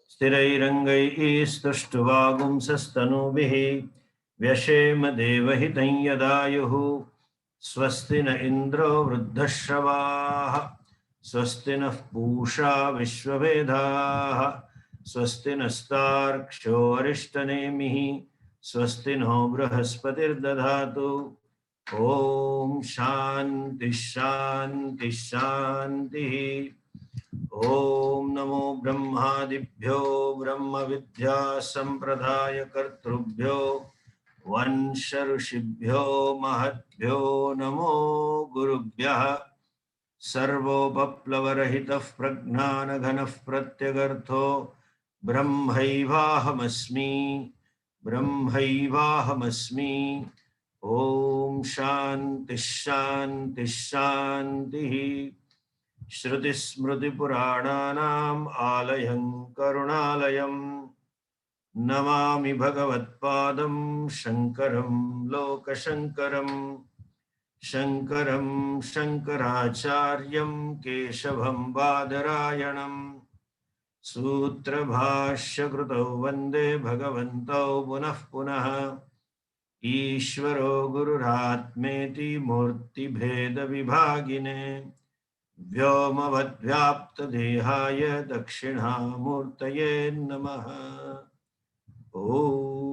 स्थिरैरङ्गैस्तुष्टुवागुंसस्तनूभिः व्यशेम देवहितं यदायुः। स्वस्ति न इन्द्रो वृद्धश्रवाः स्वस्ति नः पूषा विश्ववेदाः स्वस्ति नस्तार्क्ष्यो अरिष्टनेमिः स्वस्ति नो बृहस्पतिर्दधातु। ओम शांति शांति शांति। ओम नमो ब्रह्मादिभ्यो ब्रह्म विद्या संप्रदाय कर्तृभ्यो वंश ऋषिभ्यो महद्भ्यो नमो गुरुभ्यः। सर्वोपप्लवरहितः प्रज्ञानघनः प्रत्यगर्थो ब्रह्मैवाहमस्मि ब्रह्मैवाहमस्मि। ओम शांति शांति शांति। श्रुतिस्मृतिपुराणानाम् आलयं करुणालयं नमामि भगवत्पादं शंकरं लोकशंकरं। शंकरं शंकराचार्यं केशवं बादरायणं सूत्रभाष्यकृतौ वन्दे भगवन्तौ पुनः पुनः। ईश्वरो गुरुरात्मेति मूर्तिभेदविभागिने व्योमवद्व्याप्तदेहाय दक्षिणामूर्तये नमः। ओम।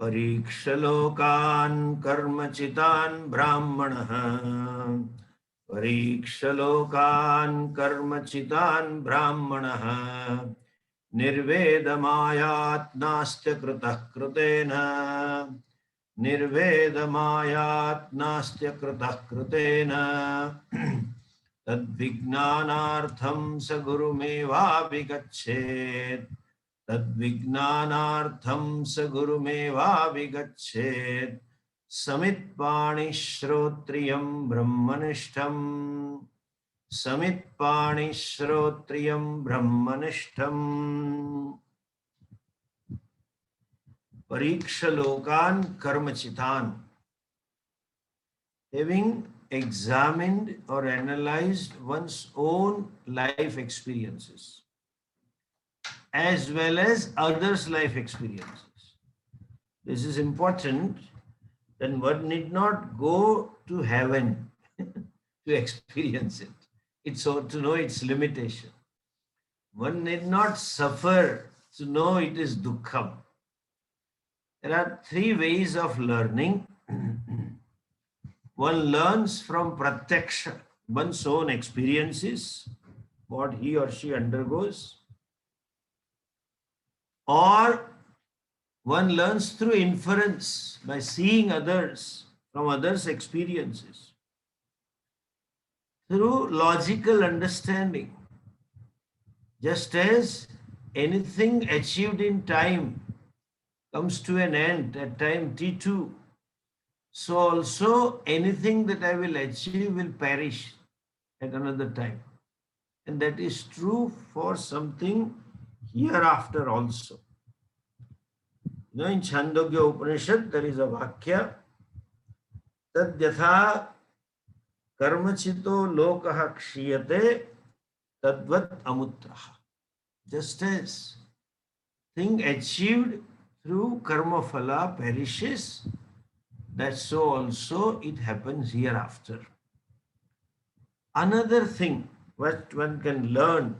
परीक्षलोकान् कर्मचितान् ब्राह्मणः परीक्षलोकान् कर्मचितान् ब्राह्मणः निर्वेदमायात् नास्त्य कृतः कृतेन निर्वेदमायात् नास्त्य कृतः कृतेन तद्विज्ञानार्थं स गुरुमेवाभिगच्छेत् तद्विज्ञानार्थं स गुरुमेवाभिगच्छेत्। समित्पाणिश्रोत्रियं ब्रह्मनिष्ठं समित्पाणिश्रोत्रियं ब्रह्मनिष्ठम्। परीक्षलोकान् कर्मचितान्, having examined or analyzed one's own life experiences as well as others' life experiences. This is important. Then one need not go to heaven to experience it. It's so to know its limitation. One need not suffer to know it is dukkham. There are three ways of learning. One learns from pratyaksha, one's own experiences, what he or she undergoes, or one learns through inference by seeing others from others' experiences, through logical understanding. Just as anything achieved in time comes to an end at time t2, so also anything that I will achieve will perish at another time. And that is true for something hereafter also. You know, in Chandogya Upanishad, there is a Vakya, Tadyatha karmachito lokaha kshiyate tadvat amutraha. Just as thing achieved through karma phala perishes, that so also it happens hereafter. Another thing what one can learn,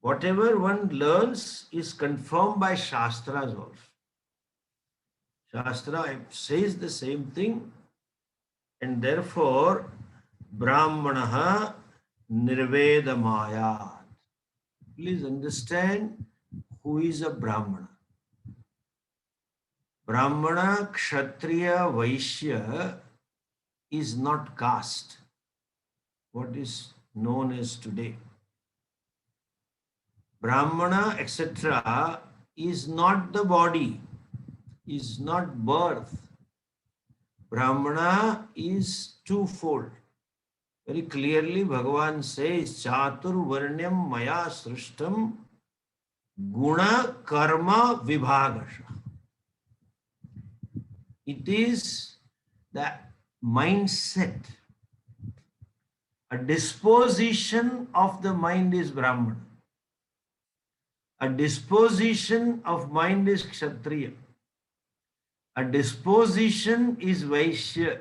whatever one learns is confirmed by Shastras also. Shastra says the same thing, and therefore Brahmanaha Nirvedamayat. Please understand who is a Brahmana. Brahmana, Kshatriya, Vaishya is not caste, what is known as today. Brahmana, etc., is not the body, is not birth. Brahmana is twofold. Very clearly, Bhagavan says, Chatur Varnyam Maya Srishtam Guna karma vibhagasha. It is the mindset. A disposition of the mind is Brahman. A disposition of mind is Kshatriya. A disposition is Vaishya.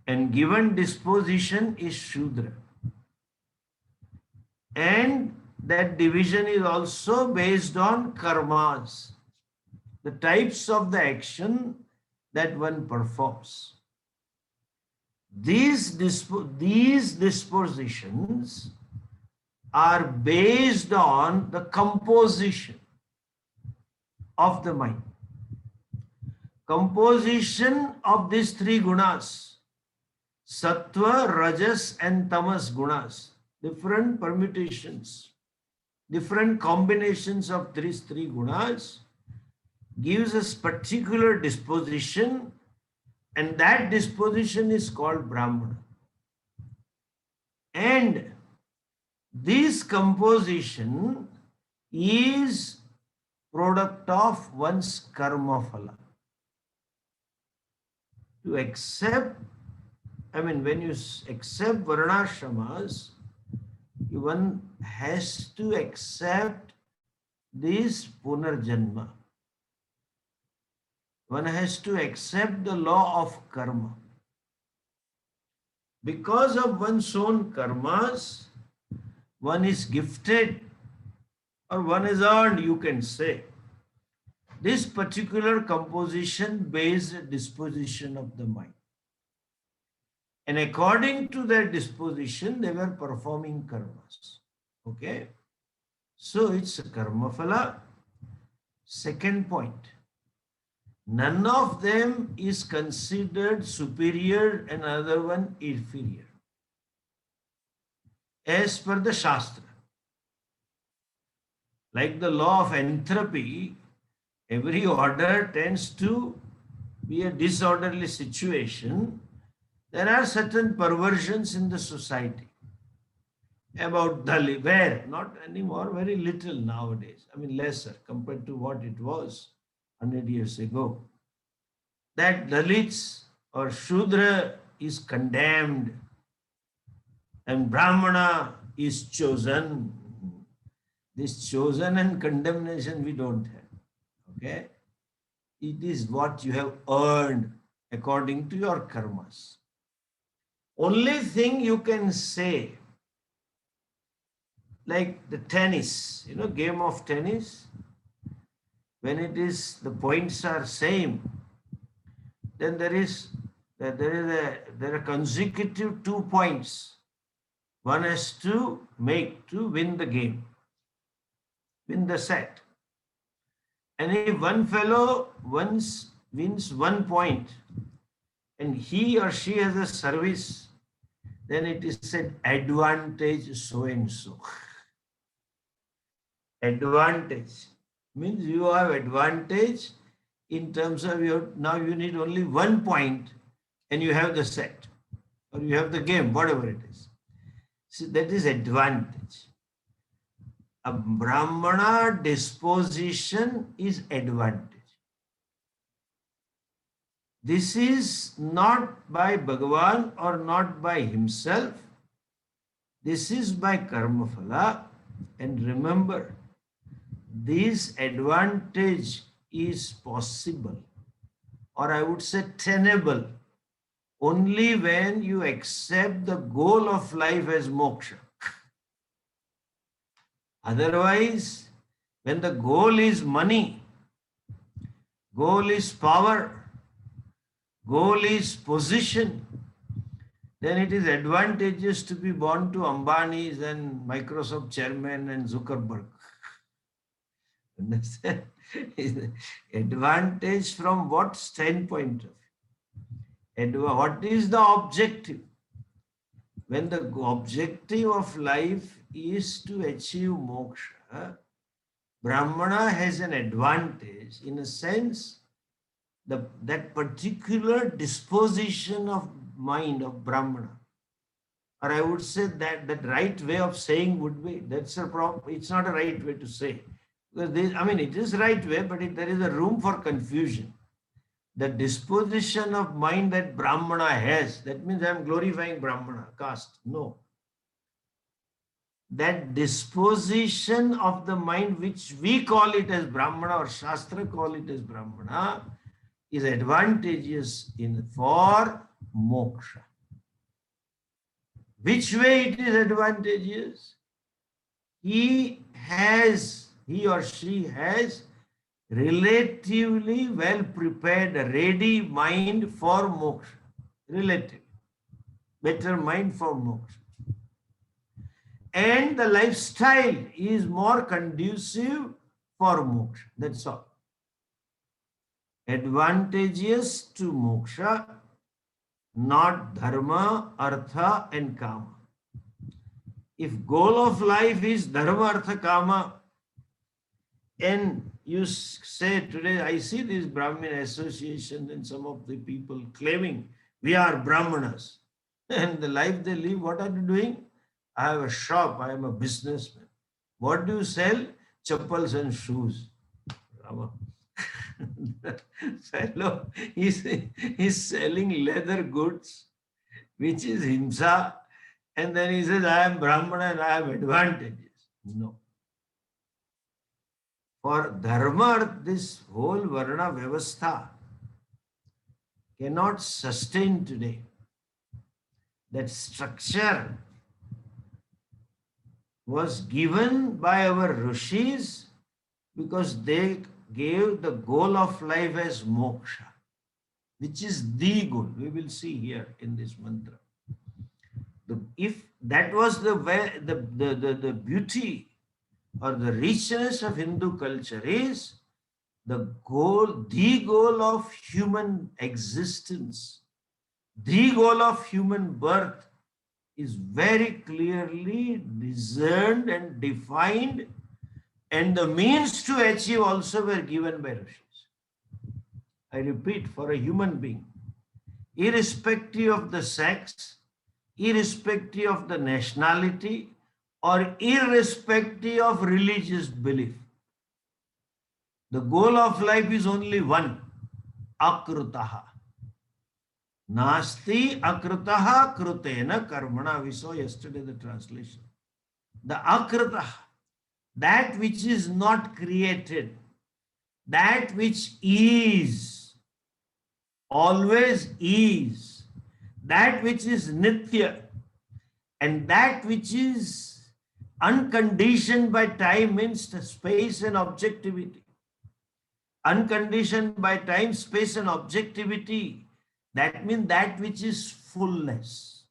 And given disposition is Shudra. And that division is also based on karmas, the types of the action that one performs. These dispositions are based on the composition of the mind. Composition of these three gunas, sattva, rajas and tamas gunas, different permutations, different combinations of these three gunas gives us particular disposition, and that disposition is called Brahmana. And this composition is product of one's karma phala. To accept, when you accept varnashramas, one has to accept this punarjanma. One has to accept the law of karma. Because of one's own karmas, one is gifted or one is earned, you can say, this particular composition-based disposition of the mind. And according to their disposition, they were performing karmas. Okay? So it's a karma phala. Second point. None of them is considered superior and another one inferior. As per the Shastra. Like the law of entropy, every order tends to be a disorderly situation. There are certain perversions in the society about Dalit, where not anymore, very little nowadays. Lesser compared to what it was 100 years ago. That Dalits or Shudra is condemned and Brahmana is chosen. This chosen and condemnation we don't have. Okay? It is what you have earned according to your karmas. Only thing you can say, like the tennis, game of tennis, when it is, the points are same, then there are consecutive 2 points. One has to make to win the game, win the set. And if one fellow wins 1 point and he or she has a service, then it is said advantage so and so. Advantage means you have advantage in terms of now you need only 1 point and you have the set or you have the game, whatever it is. See, that is advantage. A Brahmana disposition is advantage. This is not by Bhagavan or not by himself. This is by karma phala. And remember, this advantage is possible, or I would say tenable, only when you accept the goal of life as moksha. Otherwise, when the goal is money, goal is power, goal is position, then it is advantageous to be born to Ambani's and Microsoft chairman and Zuckerberg. Understand? Advantage from what standpoint? What is the objective? When the objective of life is to achieve moksha, Brahmana has an advantage in a sense. That particular disposition of mind of Brahmana, or I would say that right way of saying would be, that's a problem. It's not a right way to say. I mean, it is right way, but there is a room for confusion. The disposition of mind that Brahmana has, that means I am glorifying Brahmana caste. No. That disposition of the mind, which we call it as Brahmana or Shastra call it as Brahmana, is advantageous for moksha. Which way it is advantageous? He or she has relatively well prepared, ready mind for moksha. Relative. Better mind for moksha. And the lifestyle is more conducive for moksha. That's all. Advantageous to moksha, not dharma, artha, and kama. If goal of life is dharma, artha, kama, and you say today, I see this Brahmin association and some of the people claiming we are Brahmanas, and the life they live, what are you doing? I have a shop, I am a businessman. What do you sell? Chappals and shoes. Rama. Fellow is selling leather goods, which is himsa, and then he says, I am Brahmana and I have advantages. No. For dharma, this whole varna vyavastha cannot sustain today. That structure was given by our rishis because they gave the goal of life as moksha, which is the goal. We will see here in this mantra. If that was the beauty or the richness of Hindu culture is the goal of human existence, the goal of human birth is very clearly discerned and defined, and the means to achieve also were given by rishis. I repeat, for a human being, irrespective of the sex, irrespective of the nationality, or irrespective of religious belief, the goal of life is only one, akrutaha. Nasti akrutaha krutena karmana. We saw yesterday the translation. The akrutaha, that which is not created, that which is, always is, that which is nitya, and that which is unconditioned by time means space and objectivity. Unconditioned by time, space, and objectivity. That means that which is fullness.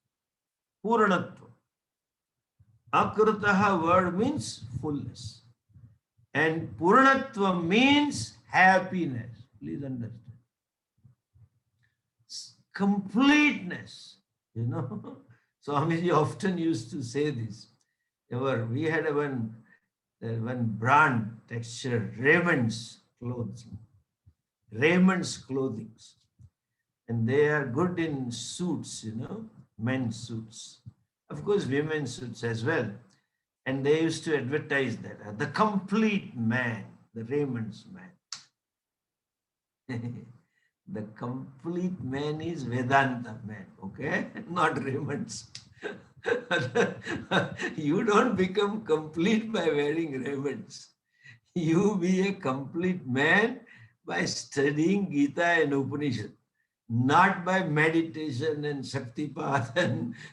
Puranatva. Akrutaha word means fullness. And Puranatva means happiness. Please understand. Completeness. You know, Swamiji often used to say this. We had one brand texture, Raymond's clothing. Raymond's clothing. And they are good in suits, men's suits. Of course, women's suits as well. And they used to advertise that. The complete man, the Raymond's man. The complete man is Vedanta man, okay? Not Raymond's. You don't become complete by wearing Raymond's. You be a complete man by studying Gita and Upanishad, not by meditation and Shaktipat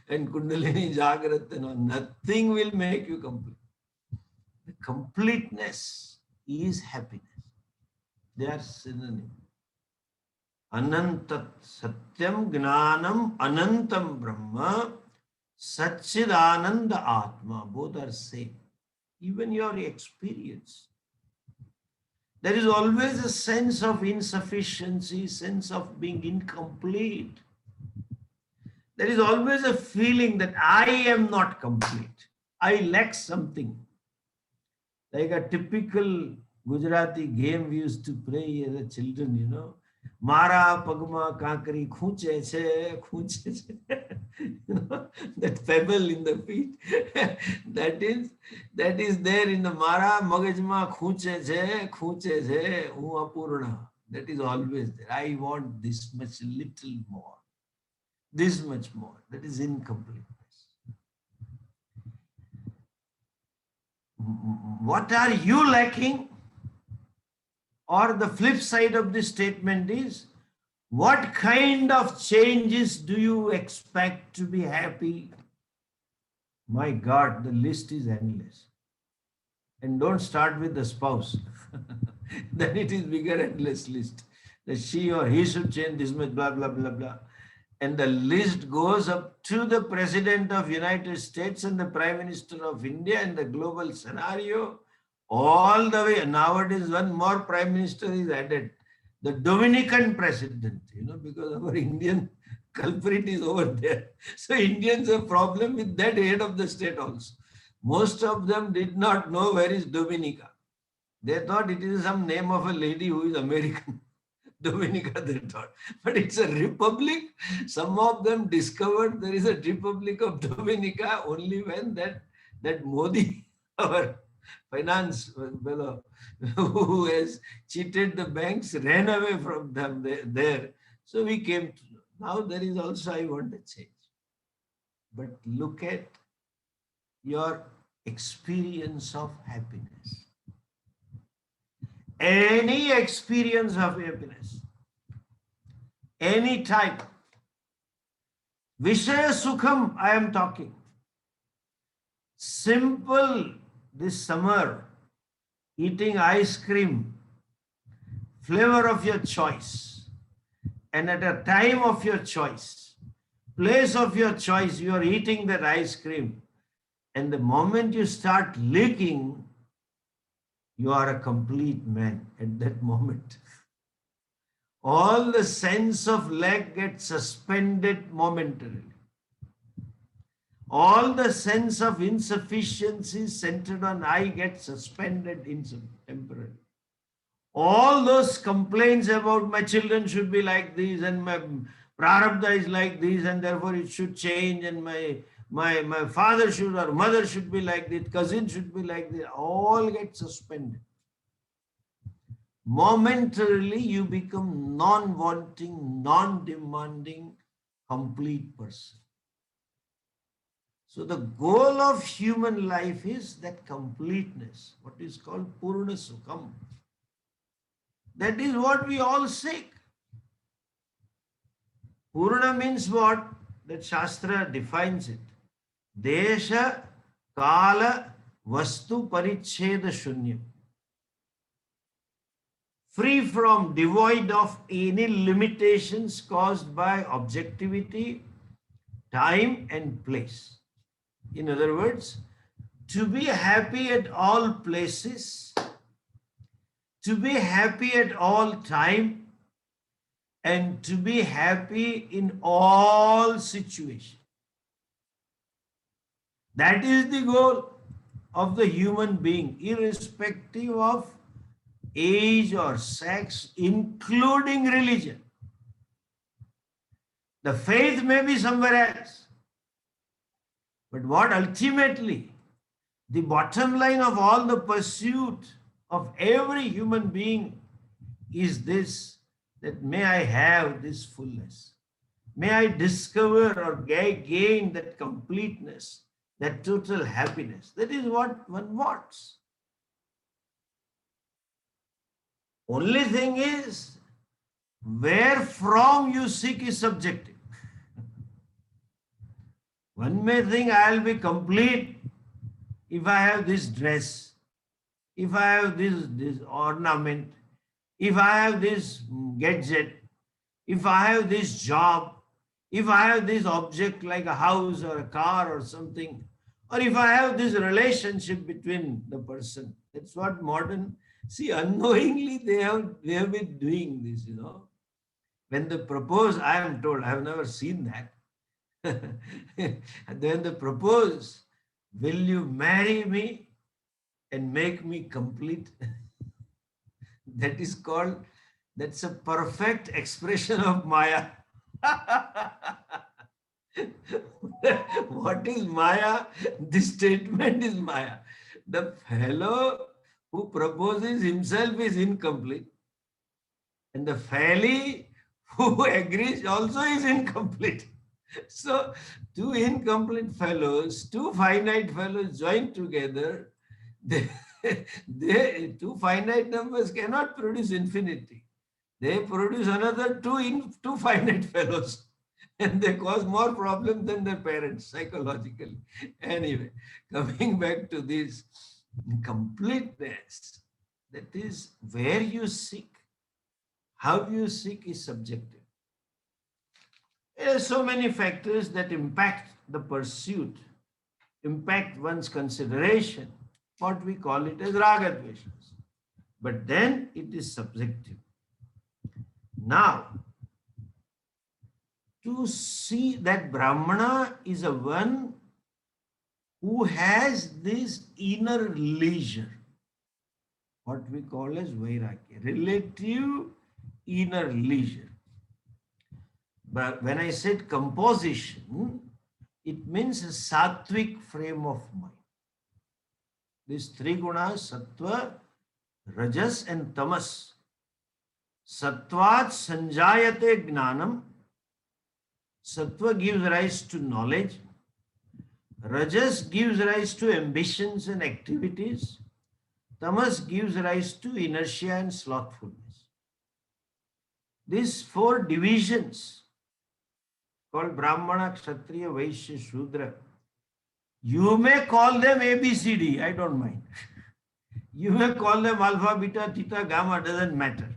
and Kundalini Jagrat and all. Nothing will make you complete. The completeness is happiness. They are synonyms. Anantat Satyam Gnanam Anantam Brahma Satchidananda Atma. Both are same. Even your experience. There is always a sense of insufficiency, sense of being incomplete. There is always a feeling that I am not complete. I lack something. Like a typical Gujarati game we used to play as a children, Mara Pagma Kakari Khuche che, Khuche che. That pebble in the feet. that is there in the Mara Magajma Khuche che, Apurna. That is always there. I want this much, little more. This much more. That is incompleteness. What are you lacking? Or the flip side of this statement is, what kind of changes do you expect to be happy? My God, the list is endless. And don't start with the spouse. Then it is bigger endless list. That she or he should change this much, blah, blah, blah, blah. And the list goes up to the President of United States and the Prime Minister of India and the global scenario all the way. Nowadays, one more Prime Minister is added. The Dominican President, because our Indian culprit is over there. So Indians have problem with that head of the state also. Most of them did not know where is Dominica. They thought it is some name of a lady who is American. Dominica, they thought. But it's a republic. Some of them discovered there is a Republic of Dominica only when that Modi, our finance fellow, who has cheated the banks, ran away from them there. So we came to know. Now there is also, I want a change. But look at your experience of happiness. Any experience of happiness, any type. Vishaya Sukham, I am talking. Simple, this summer, eating ice cream, flavor of your choice, and at a time of your choice, place of your choice, you are eating that ice cream, and the moment you start licking, you are a complete man at that moment. All the sense of lack gets suspended momentarily. All the sense of insufficiency centered on I get suspended temporarily. All those complaints about my children should be like this and my prarabdha is like this and therefore it should change and my father should or mother should be like this, cousin should be like this, all get suspended. Momentarily you become non-wanting, non-demanding, complete person. So the goal of human life is that completeness, what is called Purna Sukham. That is what we all seek. Purna means what? That Shastra defines it. Desha, Kala, Vastu, Paricheda, Shunyam. Free from, devoid of any limitations caused by objectivity, time and place. In other words, to be happy at all places, to be happy at all time, and to be happy in all situations. That is the goal of the human being, irrespective of age or sex, including religion. The faith may be somewhere else. But what ultimately, the bottom line of all the pursuit of every human being is this, that may I have this fullness. May I discover or gain that completeness, that total happiness. That is what one wants. Only thing is, where from you seek is subjective. One may think I'll be complete if I have this dress, if I have this ornament, if I have this gadget, if I have this job, if I have this object like a house or a car or something, or if I have this relationship between the person. That's what modern, see, unknowingly they have been doing this, When they propose, I am told, I have never seen that. And then they propose, will you marry me and make me complete? That is called That's a perfect expression of Maya. What is Maya? This statement is Maya. The fellow who proposes himself is incomplete, and the fellow who agrees also is incomplete. So, two incomplete fellows, two finite fellows joined together, they, two finite numbers cannot produce infinity. They produce another two finite fellows, and they cause more problems than their parents psychologically. Anyway, coming back to this completeness, that is where you seek. How you seek is subjective. There are so many factors that impact the pursuit, impact one's consideration. What we call it as raga dveshas. But then it is subjective. Now, to see that Brahmana is a one who has this inner leisure, what we call as vairagya, relative inner leisure. But when I said composition, it means a sattvic frame of mind. These three gunas, sattva, rajas and tamas. Sattvat sanjayate gnanam. Sattva gives rise to knowledge. Rajas gives rise to ambitions and activities. Tamas gives rise to inertia and slothfulness. These four divisions called Brahmana, Kshatriya, Vaishya, Shudra. You may call them A, B, C, D. I don't mind. You may call them alpha, beta, theta, gamma. Doesn't matter.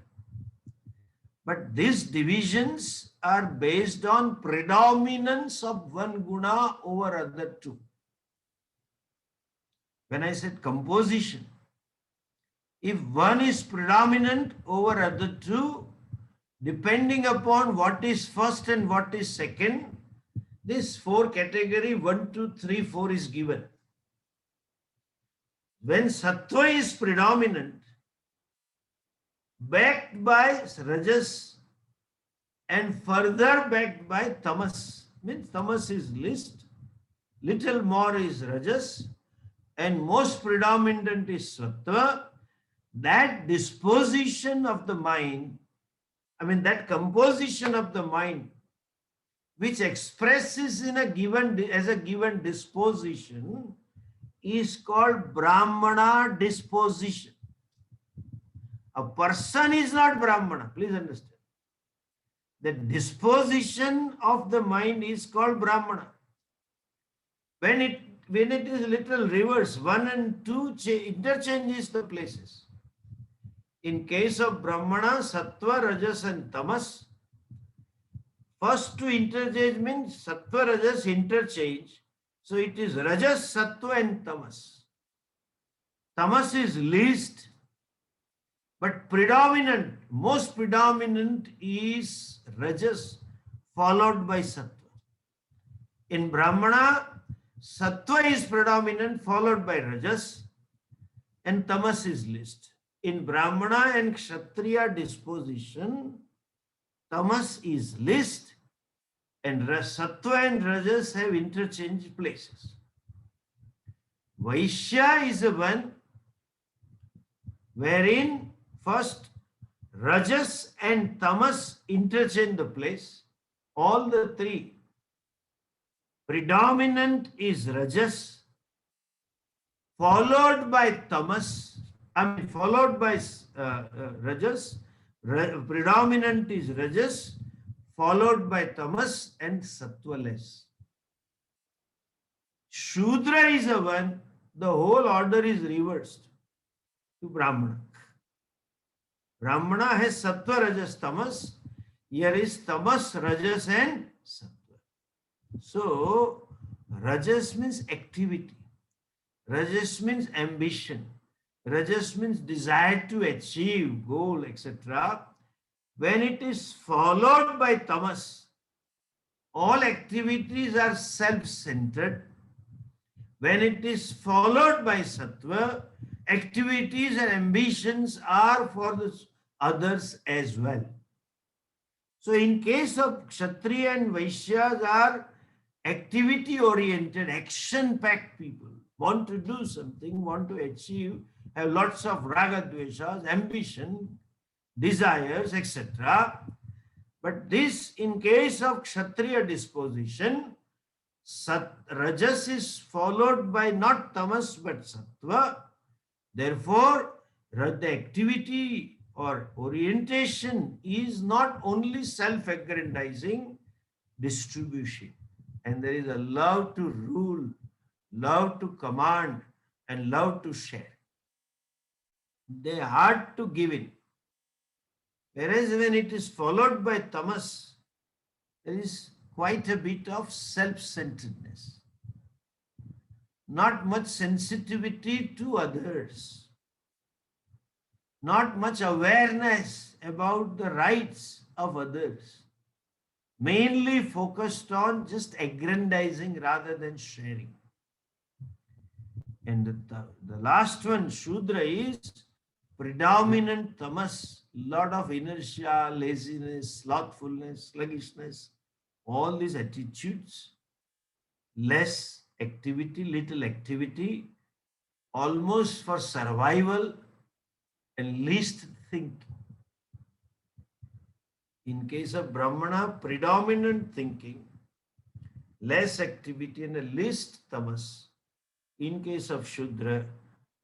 But these divisions are based on predominance of one guna over other two. When I said composition, if one is predominant over other two, depending upon what is first and what is second, this four category 1, 2, 3, 4 is given. When sattva is predominant, backed by rajas and further backed by tamas, means tamas is least, little more is rajas, and most predominant is sattva, that disposition of the mind, that composition of the mind, which expresses in a given as a given disposition, is called Brahmana disposition. A person is not Brahmana. Please understand. The disposition of the mind is called Brahmana. When it is little reverse, 1 and 2 interchanges the places. In case of Brahmana, Sattva, Rajas and Tamas, first to interchange means Sattva, Rajas interchange. So it is Rajas, Sattva and Tamas. Tamas is least, but predominant, most predominant is Rajas followed by Sattva. In Brahmana, Sattva is predominant followed by Rajas and Tamas is least. In Brahmana and Kshatriya disposition, Tamas is least and Sattva and Rajas have interchanged places. Vaishya is the one wherein first Rajas and Tamas interchange the place. All the three. Predominant is Rajas, followed by Tamas, followed by Rajas. Predominant is Rajas, followed by Tamas and Sattva less. Shudra is the one, the whole order is reversed to Brahmana. Brahmana has Sattva, Rajas, Tamas. Here is Tamas, Rajas and Sattva. So, Rajas means activity. Rajas means ambition. Rajas means desire to achieve goal, etc. When it is followed by Tamas, all activities are self-centered. When it is followed by Sattva, activities and ambitions are others as well. So in case of Kshatriya and Vaishyas are activity oriented, action packed people, want to do something, want to achieve, have lots of raga dveshas, ambition, desires, etc. But this, in case of Kshatriya disposition, Rajas is followed by not tamas but sattva. Therefore, the activity or orientation is not only self-aggrandizing distribution, and there is a love to rule, love to command, and love to share. They are hard to give in. Whereas when it is followed by tamas, there is quite a bit of self-centeredness, not much sensitivity to others, not much awareness about the rights of others, mainly focused on just aggrandizing rather than sharing. And the last one, Shudra, is predominant tamas, lot of inertia, laziness, slothfulness, sluggishness, all these attitudes, less activity, little activity, almost for survival, and least thinking. In case of Brahmana, predominant thinking, less activity, and a least tamas. In case of Shudra,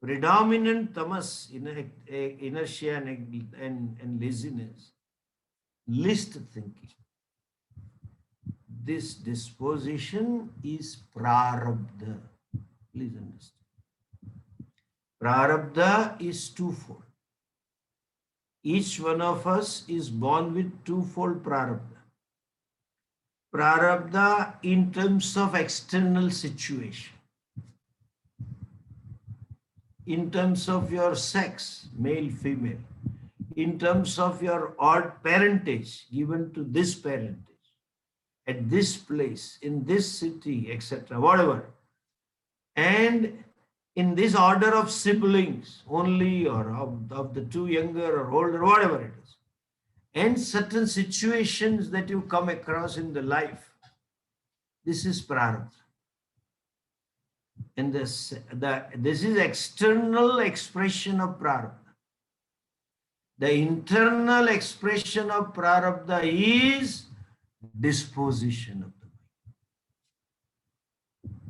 predominant tamas, inertia and laziness, least thinking. This disposition is prarabdha. Please understand. Prarabdha is twofold. Each one of us is born with twofold prarabdha. Prarabdha in terms of external situation. In terms of your sex, male, female. In terms of your odd parentage given to this parentage, at this place, in this city, etc., whatever. And in this order of siblings only, or of the two younger or older, whatever it is. And certain situations that you come across in the life. This is prarabdha. And this is external expression of prarabdha. The internal expression of prarabdha is disposition of the mind.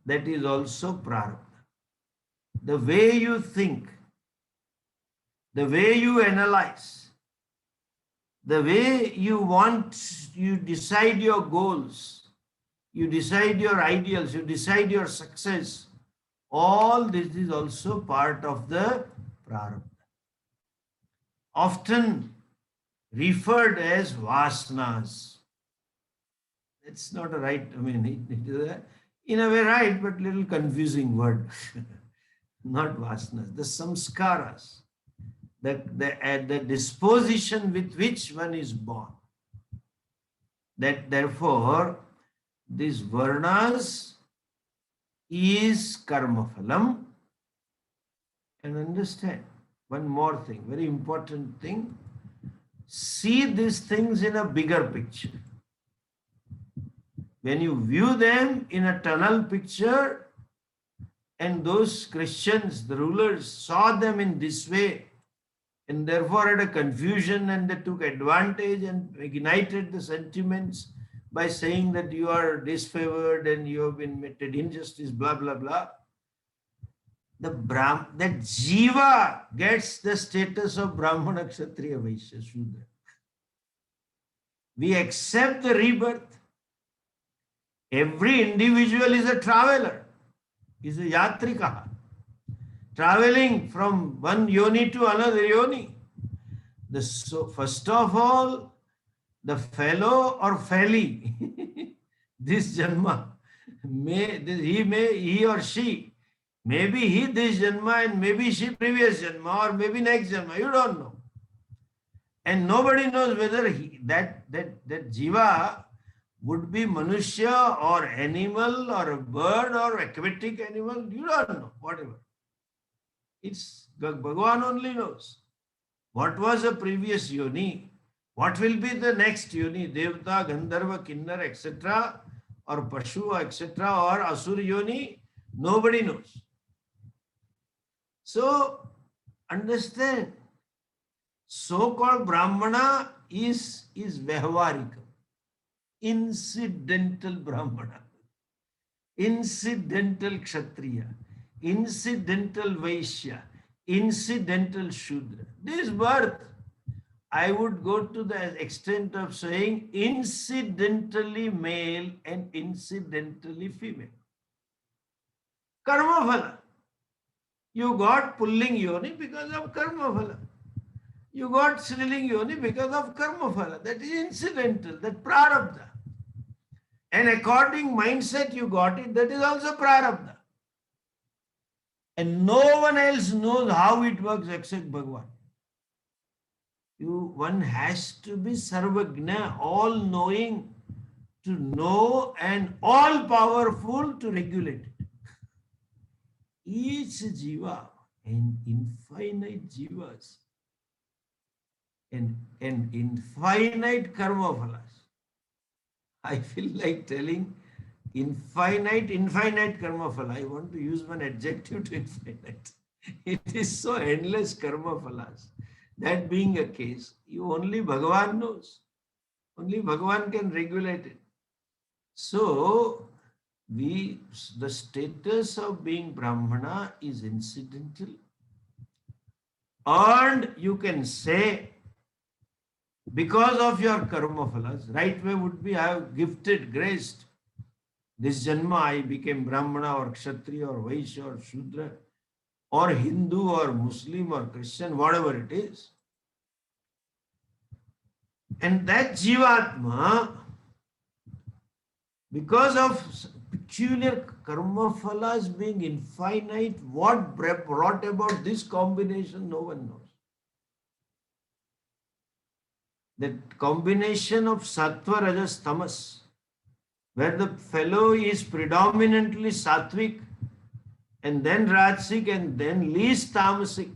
That is also prarabdha. The way you think, the way you analyze, the way you decide your goals, you decide your ideals, you decide your success, all this is also part of the prarabdha. Often referred as vasanas. It's not a right, it is in a way right, but little confusing word. Not vasanas, the samskaras, the disposition with which one is born. That therefore, these varnas is karma phalam. And understand one more thing, very important thing. See these things in a bigger picture. When you view them in a tunnel picture, and those Christians, the rulers, saw them in this way, and therefore had a confusion, and they took advantage and ignited the sentiments by saying that you are disfavored and you have been committed injustice, blah, blah, blah. That jiva gets the status of Brahmana, Kshatriya, Vaishya, Shudra. We accept the rebirth. Every individual is a traveler, is a yatrika, traveling from one yoni to another yoni. So first of all, the fellow or felly, this janma, he or she, maybe he this janma and maybe she previous janma or maybe next janma, you don't know. And nobody knows whether that jiva would be manushya or animal or a bird or aquatic animal, you don't know, whatever. It's Bhagavan only knows. What was the previous yoni? What will be the next yoni? Devta, Gandharva, Kinnar, etc. or Pashu, etc. or Asur yoni? Nobody knows. So, understand, so-called Brahmana is Vyavaharika, incidental Brahmana, incidental Kshatriya, incidental Vaishya, incidental Shudra. This birth, I would go to the extent of saying incidentally male and incidentally female. Karma phala. You got pulling yoni because of karma phala. You got Sriling yoni because of karma phala. That is incidental, that prarabdha. And according mindset you got it, that is also prarabdha. And no one else knows how it works except Bhagavan. One has to be sarvagna, all knowing, to know, and all powerful to regulate it. Each jiva and infinite jivas and infinite karma phalas. I feel like telling infinite karma phala. I want to use one adjective to infinite. It is so endless karma phalas. That being a case, only Bhagavan knows. Only Bhagavan can regulate it. So, the status of being Brahmana is incidental. And you can say, because of your karma phalas, right way would be, I have gifted, graced. This janma I became Brahmana or Kshatriya or Vaishya or Shudra or Hindu or Muslim or Christian, whatever it is. And that Jivatma, because of peculiar karma phalas being infinite, what brought about this combination, no one knows. That combination of sattva, rajas, tamas, where the fellow is predominantly sattvic and then rajasic and then least tamasic,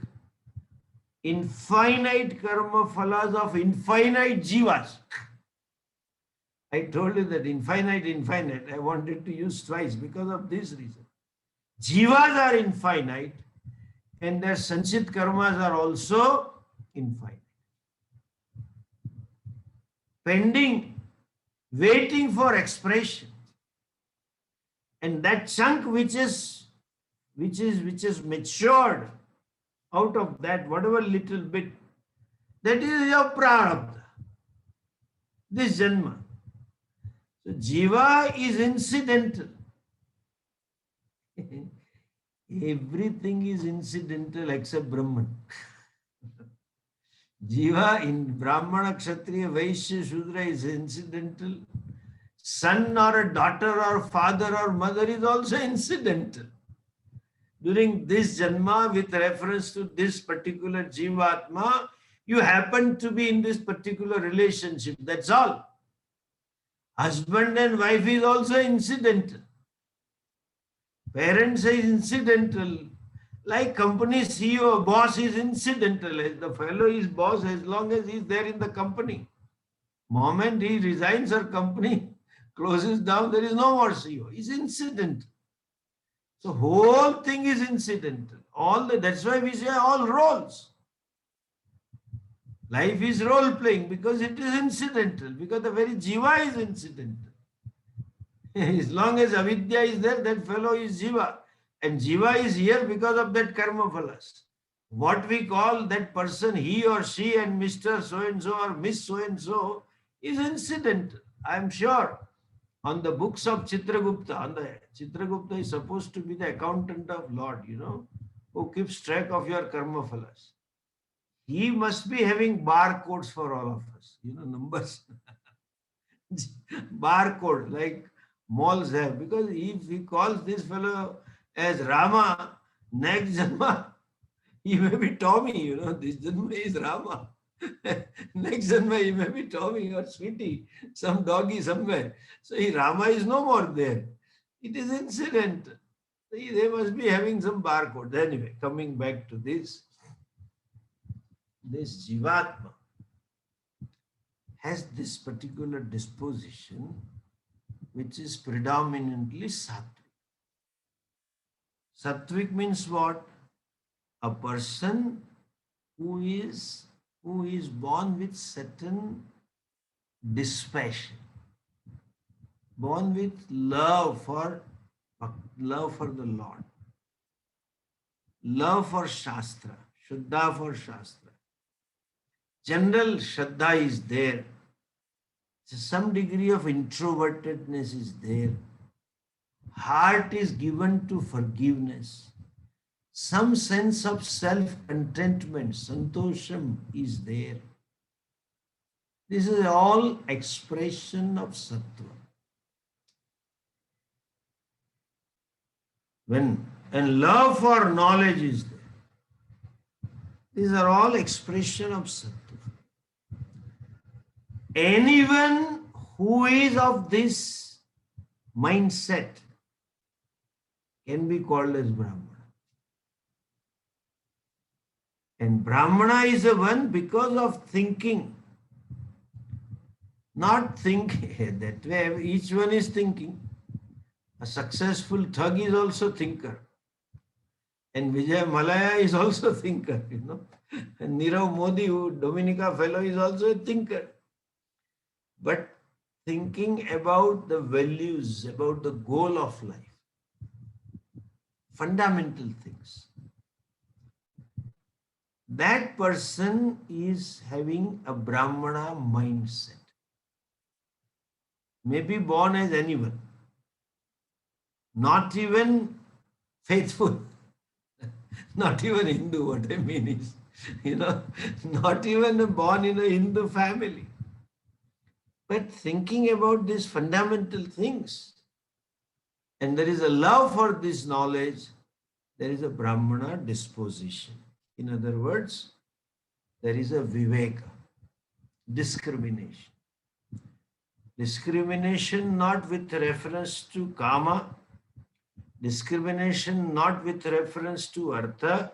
infinite karma phalas of infinite jivas. I told you that infinite, I wanted to use twice because of this reason. Jivas are infinite and their sanchit karmas are also infinite. Pending, waiting for expression. And that chunk which is matured out of that, whatever little bit, that is your prarabdha, this janma. So jiva is incidental. Everything is incidental except Brahman. Jiva in Brahmana, Kshatriya, Vaishya, Shudra is incidental. Son or a daughter or father or mother is also incidental. During this janma, with reference to this particular Jivatma, you happen to be in this particular relationship. That's all. Husband and wife is also incidental. Parents is incidental. Like company CEO, boss is incidental. The fellow is boss as long as he is there in the company. Moment he resigns or company closes down, there is no more CEO. It's incidental. So whole thing is incidental. That's why we say all roles. Life is role playing because it is incidental, because the very jiva is incidental. As long as avidya is there, that fellow is jiva. And jiva is here because of that karma phalas. What we call that person, he or she and Mr. So-and-so or Miss So-and-so is incidental. I am sure on the books of Chitragupta, Chitragupta is supposed to be the accountant of Lord, who keeps track of your karma phalas. He must be having barcodes for all of us, numbers. Barcode, like malls have. Because if he calls this fellow as Rama, next janma, he may be Tommy, this janma is Rama. Next janma, he may be Tommy or Sweetie, some doggy somewhere. So Rama is no more there. It is incidental. They must be having some barcode. Anyway, coming back to this. this Jivatma has this particular disposition which is predominantly sattvic. Sattvic means what? A person who is born with certain dispassion, born with love for the Lord, love for Shastra, Shuddha for Shastra. General Shraddha is there. Some degree of introvertedness is there. Heart is given to forgiveness. Some sense of self-contentment, santosham is there. This is all expression of sattva. And love for knowledge is there. These are all expression of sattva. Anyone who is of this mindset can be called as Brahmana. And Brahmana is the one because of thinking. Not thinking that way, each one is thinking. A successful thug is also thinker. And Vijay Malaya is also thinker, And Nirav Modi, who Dominica fellow, is also a thinker. But thinking about the values, about the goal of life, fundamental things. That person is having a Brahmana mindset. May be born as anyone, not even faithful, not even Hindu. What I mean is, not even born in a Hindu family. But thinking about these fundamental things, and there is a love for this knowledge, there is a Brahmana disposition. In other words, there is a viveka, discrimination. Discrimination not with reference to kama, discrimination not with reference to artha,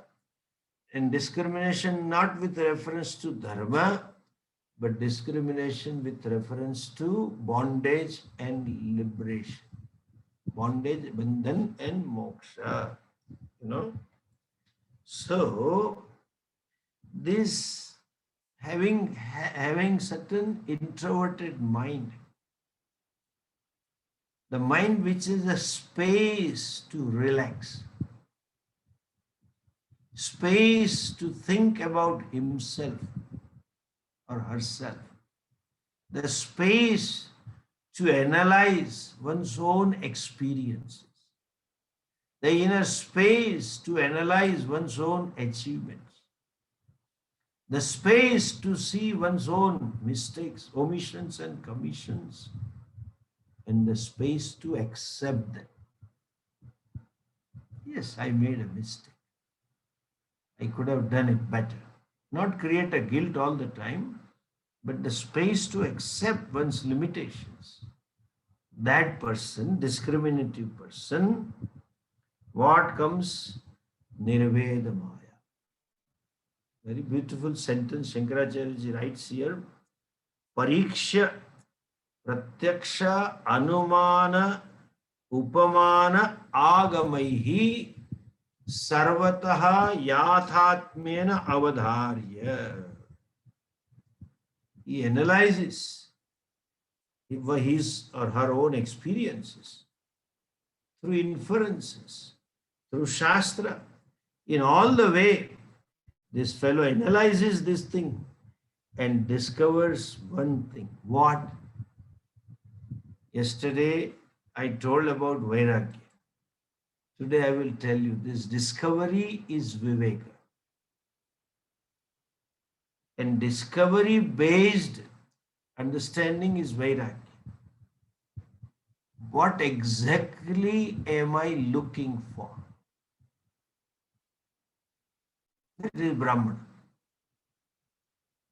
and discrimination not with reference to dharma, but discrimination with reference to bondage and liberation. Bondage, bandhan and moksha. So, this having certain introverted mind, the mind which is a space to relax, space to think about himself or herself, the space to analyze one's own experiences, the inner space to analyze one's own achievements, the space to see one's own mistakes, omissions and commissions, and the space to accept them. Yes, I made a mistake. I could have done it better. Not create a guilt all the time, but the space to accept one's limitations. That person, discriminative person, what comes? Nirveda Maya. Very beautiful sentence Shankaracharya ji writes here. Pariksha Pratyaksha Anumana Upamana Agamaihi Sarvataha Yathatmena Avadharya. He analyzes his or her own experiences through inferences, through Shastra. In all the way, this fellow analyzes this thing and discovers one thing. What? Yesterday, I told about Vairagya. Today, I will tell you this discovery is Viveka. And discovery-based understanding is Vairagya. What exactly am I looking for? That is Brahman.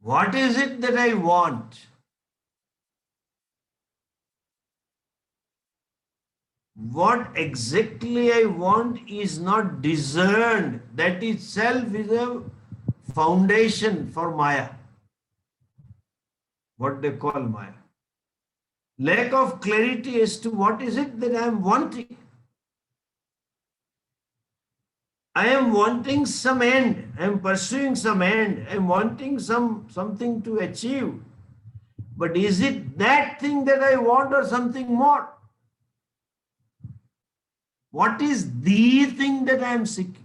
What is it that I want? What exactly I want is not discerned. That itself is a foundation for Maya, what they call Maya. Lack of clarity as to what is it that I am wanting. I am wanting some end. I am pursuing some end. I am wanting something to achieve. But is it that thing that I want or something more? What is the thing that I am seeking?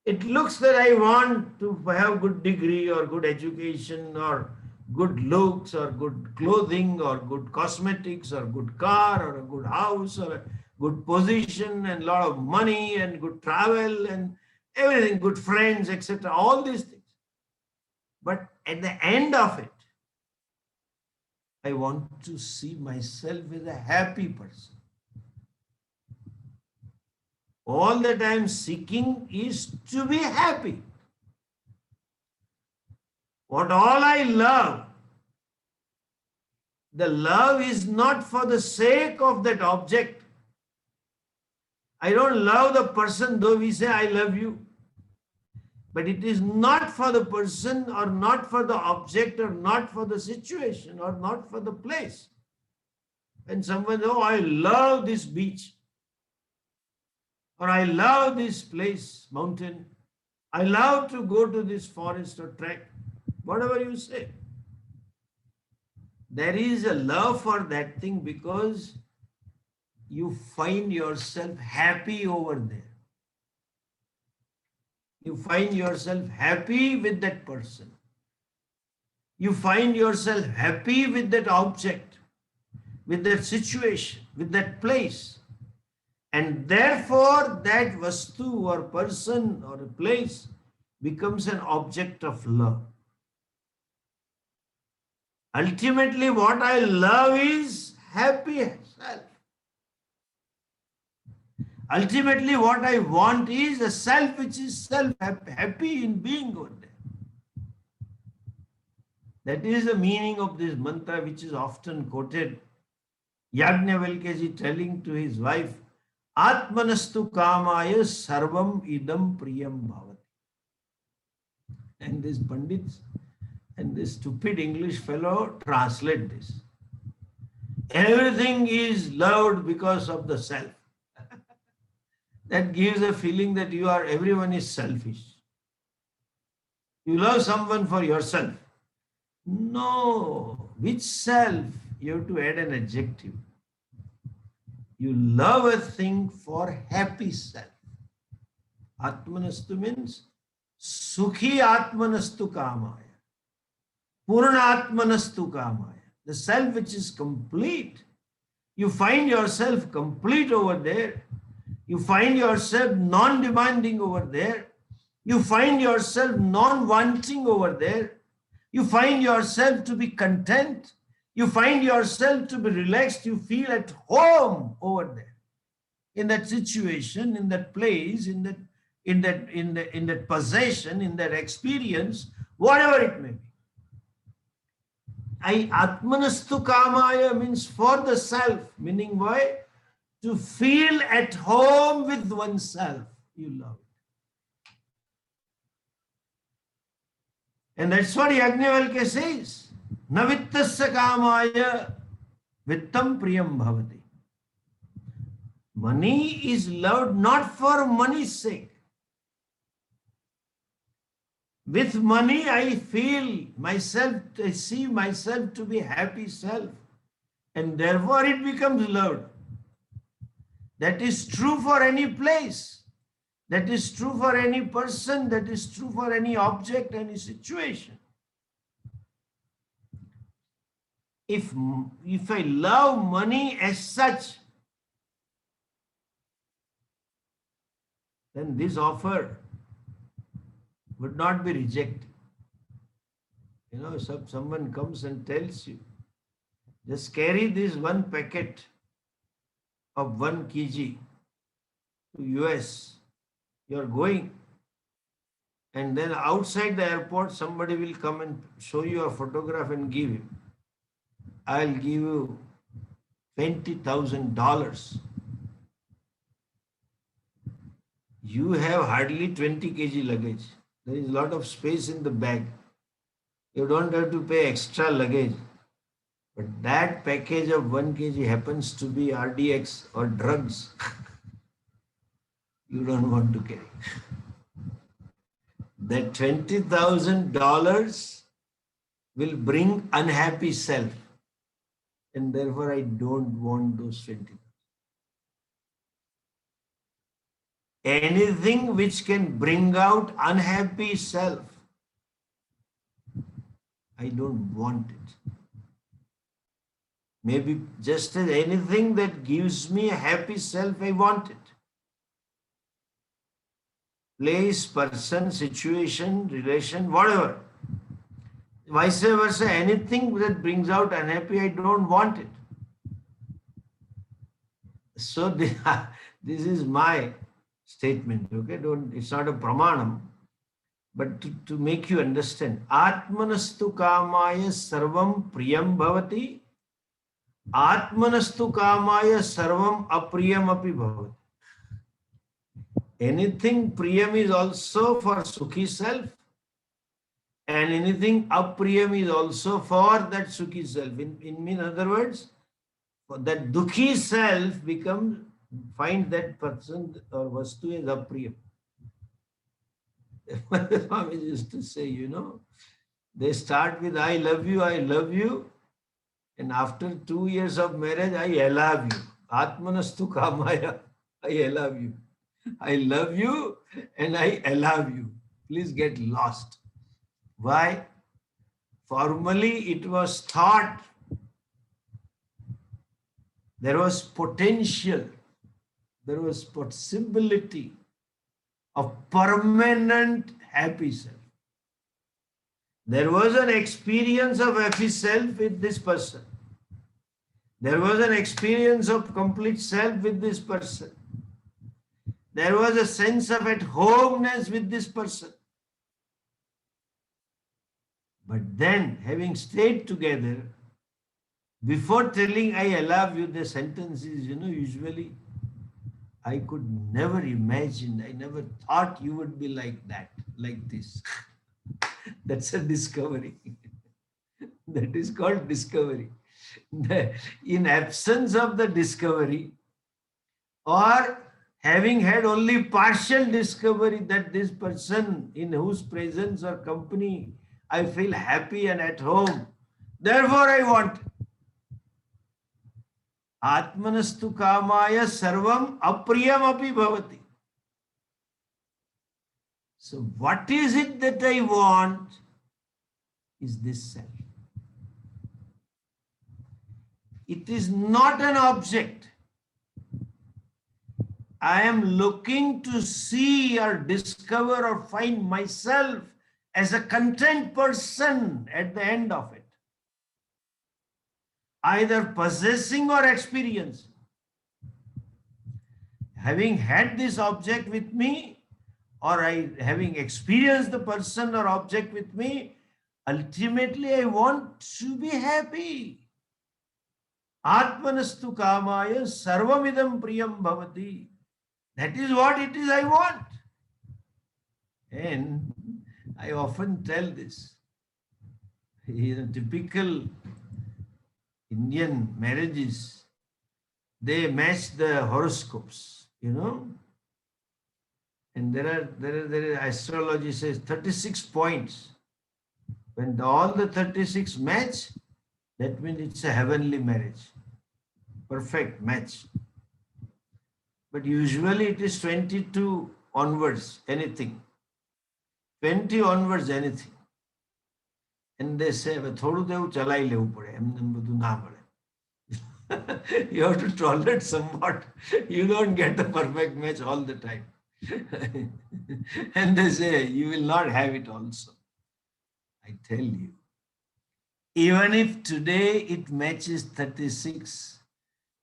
It looks that I want to have good degree or good education or good looks or good clothing or good cosmetics or good car or a good house or a good position and lot of money and good travel and everything, good friends, etc. All these things. But at the end of it, I want to see myself as a happy person. All that I am seeking is to be happy. What all I love, the love is not for the sake of that object. I don't love the person though we say I love you. But it is not for the person or not for the object or not for the situation or not for the place. When someone says, oh, I love this beach or I love this place, mountain. I love to go to this forest or trek, whatever you say. There is a love for that thing because you find yourself happy over there. You find yourself happy with that person. You find yourself happy with that object, with that situation, with that place. And therefore, that vastu or person or a place becomes an object of love. Ultimately, what I love is happy self. Ultimately, what I want is a self which is self-happy in being over there. That is the meaning of this mantra which is often quoted. Yajnavalkya telling to his wife, Atmanastu kamaya sarvam idam priyam bhavati. And this Pandits and this stupid English fellow translate this. Everything is loved because of the self. That gives a feeling that everyone is selfish. You love someone for yourself. No, which self? You have to add an adjective. You love a thing for happy self. Atmanastu means Sukhi Atmanastu Kamaya. Purna Atmanastu Kamaya. The self which is complete. You find yourself complete over there. You find yourself non-demanding over there. You find yourself non-wanting over there. You find yourself to be content. You find yourself to be relaxed. You feel at home over there. In that situation, in that place, in that possession, in that experience, whatever it may be. Atmanastu Kamaya means for the self, meaning why? To feel at home with oneself. You love it. And that's what Yajnavalkya says. Na vittasya kamaya vittam priyam bhavati. Money is loved not for money's sake. With money, I feel myself, I see myself to be happy self. And therefore it becomes loved. That is true for any place. That is true for any person. That is true for any object, any situation. If I love money as such, then this offer would not be rejected. You know, someone comes and tells you, just carry this one packet of 1 kg to US. You're going, and then outside the airport, somebody will come and show you a photograph and give you. I'll give you $20,000. You have hardly 20 kg luggage. There is a lot of space in the bag. You don't have to pay extra luggage. But that package of 1 kg happens to be RDX or drugs. You don't want to carry. That $20,000 will bring unhappy self. And therefore, I don't want those 20. Anything which can bring out unhappy self, I don't want it. Maybe just as anything that gives me a happy self, I want it. Place, person, situation, relation, whatever. Vice versa, anything that brings out unhappy, I don't want it. So this is my statement, okay? It's not a pramanam, but to make you understand. Atmanastu kamaya sarvam priyam bhavati. Atmanastu kamaya sarvam apriyam api bhavati. Anything priyam is also for sukhi self, and anything apriyam is also for that sukhi self. In other words, for that dukhi self find that person or vastu as apriyam. The Swami used to say, they start with I love you, and after 2 years of marriage, I love you. Atmanastu kamaya, I love you. I love you and I love you. Please get lost. Why? Formally, it was thought. There was potential. There was possibility of permanent happy self. There was an experience of happy self with this person. There was an experience of complete self with this person. There was a sense of at homeness with this person. But then, having stayed together, before telling I love you, the sentence is, usually, I could never imagine, I never thought you would be like that, like this. That's a discovery. That is called discovery. In absence of the discovery, or having had only partial discovery that this person in whose presence or company I feel happy and at home, therefore I want. Atmanastu kamaya sarvam apriyam api bhavati. So what is it that I want is this self. It is not an object. I am looking to see or discover or find myself as a content person at the end of it. Either possessing or experiencing. Having had this object with me, or having experienced the person or object with me, ultimately I want to be happy. Atmanastu kamaya sarvamidam priyam bhavati. That is what it is I want. And I often tell this. Typical Indian marriages, they match the horoscopes, And there are astrology says 36 points. When all the 36 match, that means it's a heavenly marriage. Perfect match. But usually it is 22 onwards, anything. 20 onwards, anything. And they say, thodu devu chalai levu pade, emne badhu na pade. You have to tolerate somewhat. You don't get the perfect match all the time. And they say, you will not have it also. I tell you, even if today it matches 36,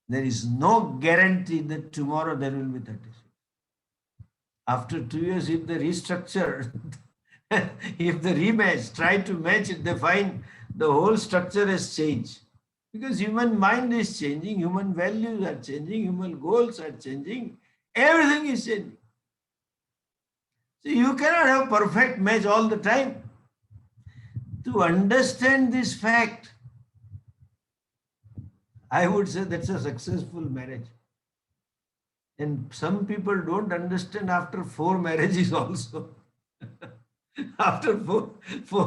there is no guarantee that tomorrow there will be 36. After 2 years, if they restructure, if the rematch, try to match it, they find the whole structure has changed. Because human mind is changing, human values are changing, human goals are changing, everything is changing. So you cannot have perfect match all the time. To understand this fact, I would say that's a successful marriage. And some people don't understand after 4 marriages also. After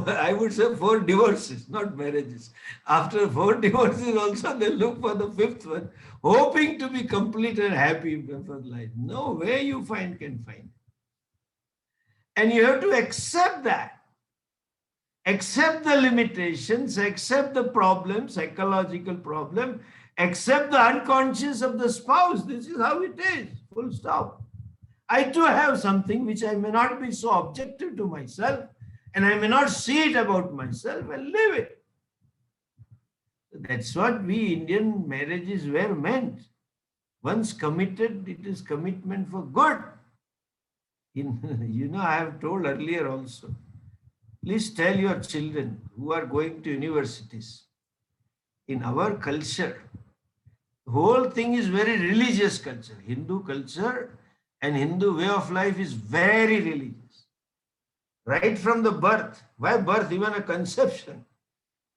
I would say 4 divorces, not marriages. After 4 divorces also, they look for the 5th one, hoping to be complete and happy for life. No way you can find. And you have to accept that. Accept the limitations, accept the problem, psychological problem, accept the unconscious of the spouse. This is how it is. Full stop. I too have something which I may not be so objective to myself, and I may not see it about myself and live it. That's what we Indian marriages were meant. Once committed, it is commitment for good. I have told earlier also. Please tell your children who are going to universities. In our culture, the whole thing is very religious culture. Hindu culture and Hindu way of life is very religious. Right from the birth. Why birth? Even a conception.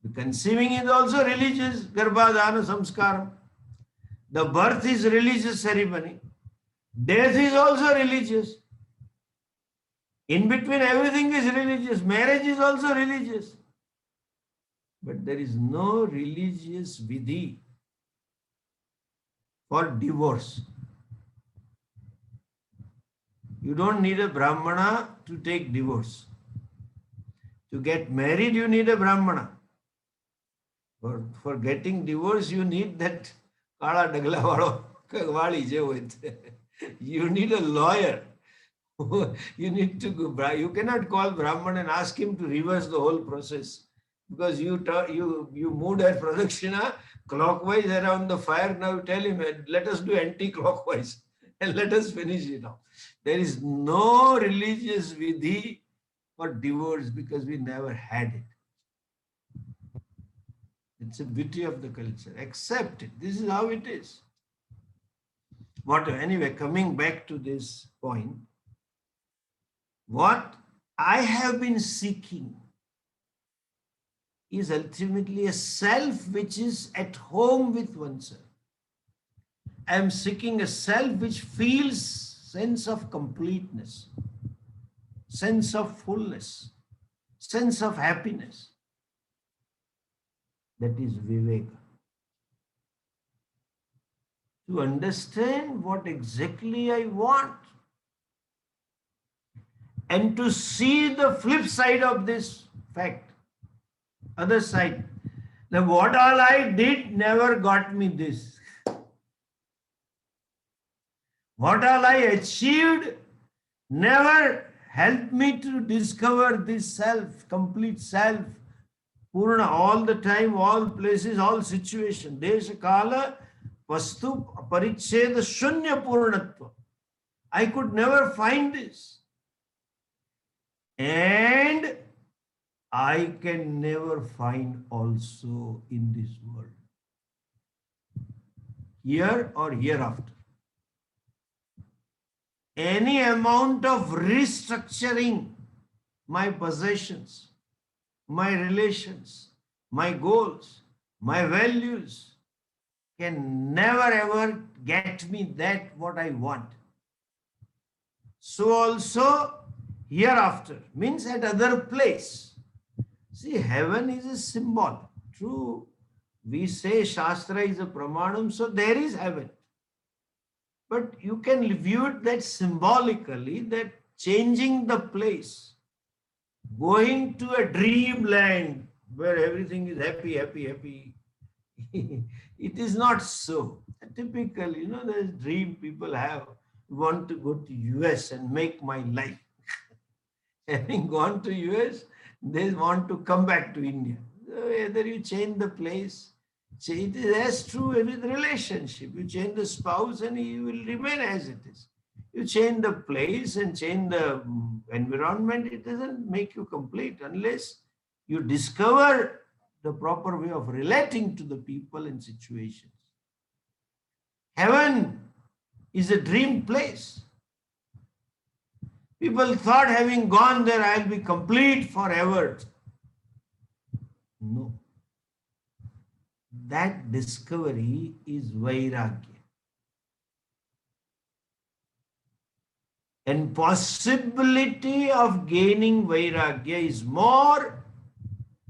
The conceiving is also religious. Garbhadhana samskaram. The birth is religious ceremony. Death is also religious. In between, everything is religious. Marriage is also religious. But there is no religious vidhi for divorce. You don't need a Brahmana to take divorce. To get married, you need a Brahmana. For getting divorce, you need that Kala Dagla Wali. You need a lawyer. You need to go. You cannot call Brahman and ask him to reverse the whole process, because you moved a pradakshina clockwise around the fire. Now tell him, let us do anti-clockwise and let us finish it off. There is no religious vidhi for divorce because we never had it. It's a beauty of the culture. Accept it. This is how it is. Anyway, coming back to this point. What I have been seeking is ultimately a self which is at home with oneself. I am seeking a self which feels sense of completeness, sense of fullness, sense of happiness. That is Viveka. To understand what exactly I want, and to see the flip side of this fact, other side. Now, what all I did never got me this. What all I achieved never helped me to discover this self, complete self, Purna, all the time, all places, all situations. Desha Kala Vastu Paricheda Shunya Purnatva. I could never find this. And I can never find also in this world, here or hereafter. Any amount of restructuring my possessions, my relations, my goals, my values can never ever get me that what I want. So also hereafter means at other place. See, heaven is a symbol. True, we say Shastra is a pramanam, so there is heaven. But you can view it that symbolically, that changing the place, going to a dreamland where everything is happy, happy, happy. It is not so. Typically, there's dream people have, want to go to US and make my life. Having gone to US, they want to come back to India. So either you change the place, it is as true with relationship. You change the spouse and he will remain as it is. You change the place and change the environment, it doesn't make you complete unless you discover the proper way of relating to the people and situations. Heaven is a dream place. People thought having gone there, I'll be complete forever. No. That discovery is Vairagya. And possibility of gaining Vairagya is more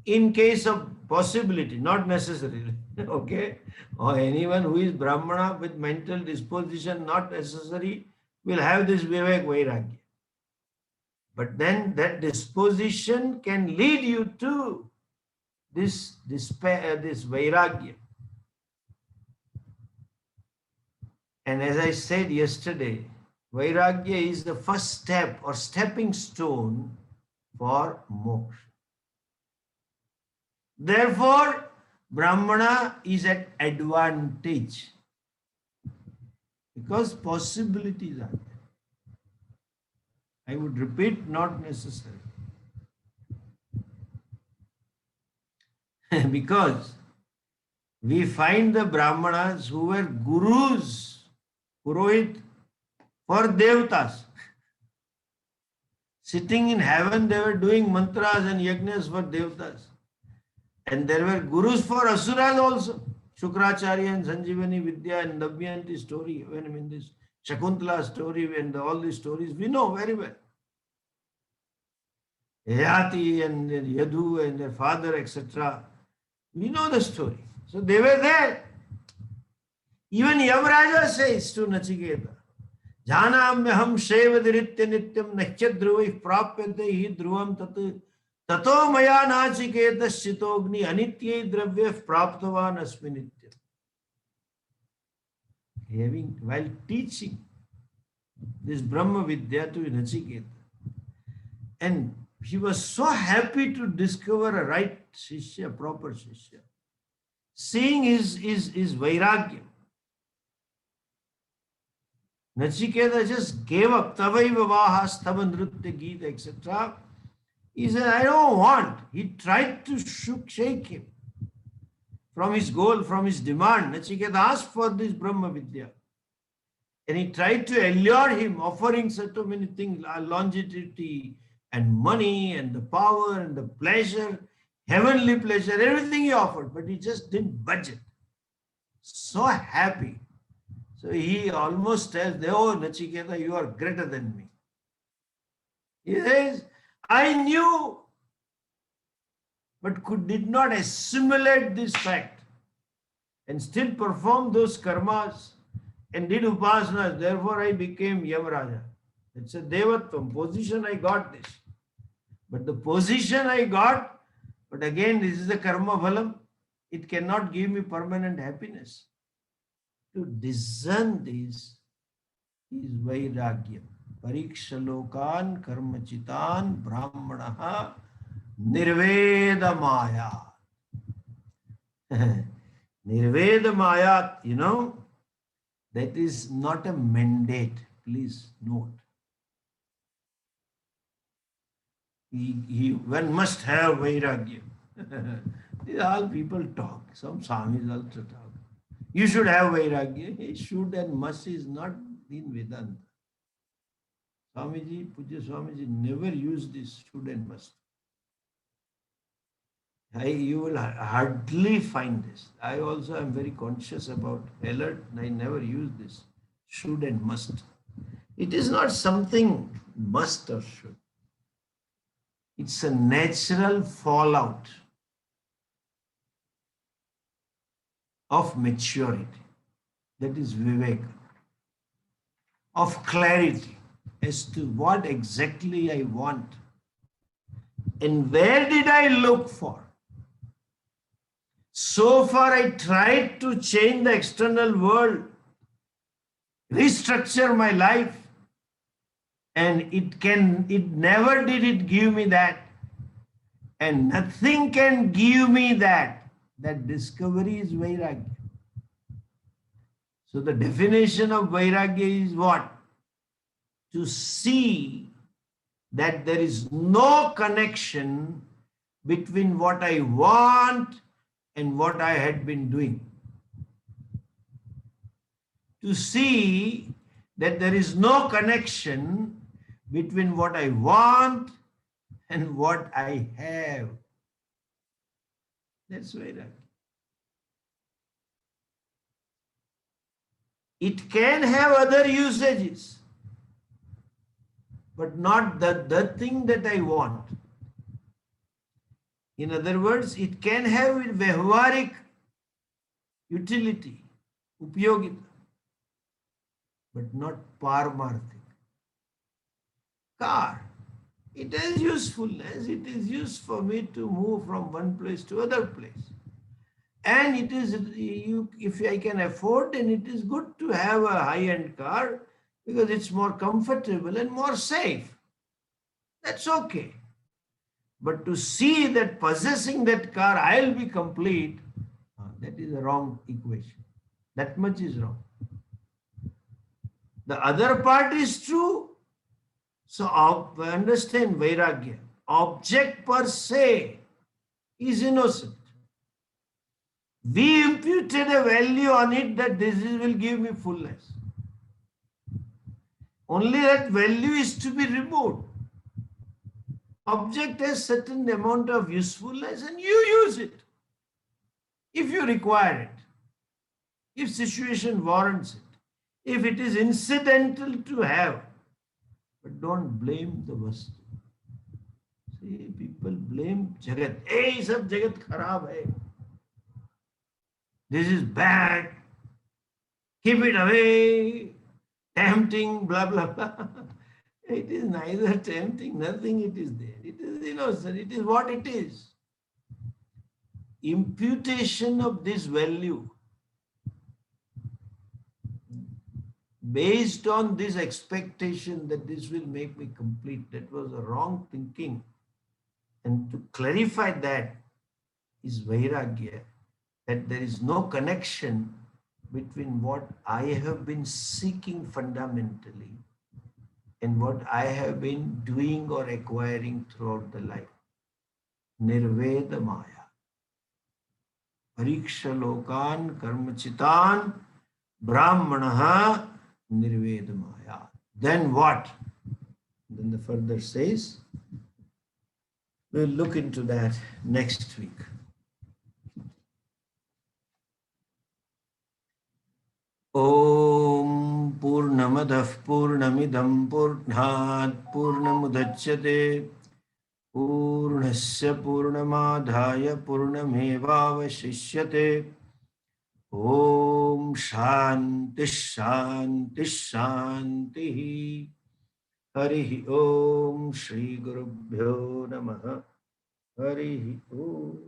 in case of possibility, not necessarily. Okay? Or anyone who is Brahmana with mental disposition, not necessary, will have this Vivek Vairagya. But then that disposition can lead you to this despair, this Vairagya. And as I said yesterday, Vairagya is the first step or stepping stone for moksha. Therefore, Brahmana is at advantage because possibilities are there. I would repeat, not necessary. Because we find the Brahmanas who were gurus, Purohit, for Devtas. Sitting in heaven, they were doing mantras and yajnas for Devtas. And there were gurus for Asuras also. Shukracharya and Sanjivani Vidya and Damyanti story, when I mean this Shakuntala story and all these stories, we know very well. Yati and Yadu and their father, etc. We know the story. So they were there. Even Yamraja says to Nachiketa, Janamyaham Shevadiritya Nityam Nachyadhruvai Prapyate hi dhruvam tat tato maya Nachiketa Shitogni Anitye Dravya Praptavan Asmi Nityam. While teaching this Brahma Vidya to Nachiketa, and he was so happy to discover a right Shishya, proper Shishya, seeing his Vairagya. Nachiketa just gave up. Tavaiva Vahas, Tava Nritya Geeta, etc. He said, I don't want. He tried to shake him from his goal, from his demand. Nachiketa asked for this Brahma Vidya. And he tried to allure him, offering so many things, longevity and money and the power and the pleasure, heavenly pleasure, everything he offered, but he just didn't budge. So happy. So he almost tells, oh Nachiketa, you are greater than me. He says, I knew, but did not assimilate this fact and still perform those karmas and did upasanas. Therefore I became Yamraja. It's a Devatvam position, I got this. But the position I got, but again, this is the karma phalam. It cannot give me permanent happiness. To discern this is Vairagya. Parikshalokan karmachitan brahmanaha nirvedamaya. Nirvedamaya, that is not a mandate. Please note. One must have Vairagya. These all people talk. Some Swamis also talk. You should have Vairagya. Should and must is not in Vedanta. Swamiji, Pujya Swamiji never used this should and must. You will hardly find this. I also am very conscious about alert. I never use this should and must. It is not something must or should. It's a natural fallout of maturity. That is Viveka. Of clarity as to what exactly I want. And where did I look for? So far I tried to change the external world, restructure my life, and it never did it give me that. And nothing can give me that. That discovery is Vairagya. So the definition of Vairagya is what? To see that there is no connection between what I want and what I had been doing. To see that there is no connection between what I want and what I have. That's Vairagya. It can have other usages, but not the thing that I want. In other words, it can have vyavharik utility, upyogita, but not paramarthik. Car, it has usefulness. It is used for me to move from one place to other place. And it is, if I can afford, then it is good to have a high-end car because it's more comfortable and more safe. That's okay. But to see that possessing that car, I'll be complete, that is a wrong equation. That much is wrong. The other part is true. So understand Vairagya. Object per se is innocent. We imputed a value on it that this will give me fullness. Only that value is to be removed. Object has certain amount of usefulness and you use it if you require it, if situation warrants it, if it is incidental to have. But don't blame the vastu. See, people blame Jagat. Hey, sab Jagat kharab hai. This is bad. Keep it away. Tempting, blah, blah, blah. It is neither tempting, nothing it is there. It is innocent. It is what it is. Imputation of this value based on this expectation that this will make me complete, that was a wrong thinking. And to clarify that is Vairagya, that there is no connection between what I have been seeking fundamentally and what I have been doing or acquiring throughout the life. Nirveda Maya. Pariksha Lokan Karmachitan Brahmanaha Nirveda Maya. Then what? Then the further says, we'll look into that next week. Om Purnamadah Purnamidam Purnat Purnamudachyate Purnasya Purnamadhaya Purnamevavashishyate. Om Shanti Shanti Shanti. Harihi Om Shri Gurubhyo Namaha. Harihi Om.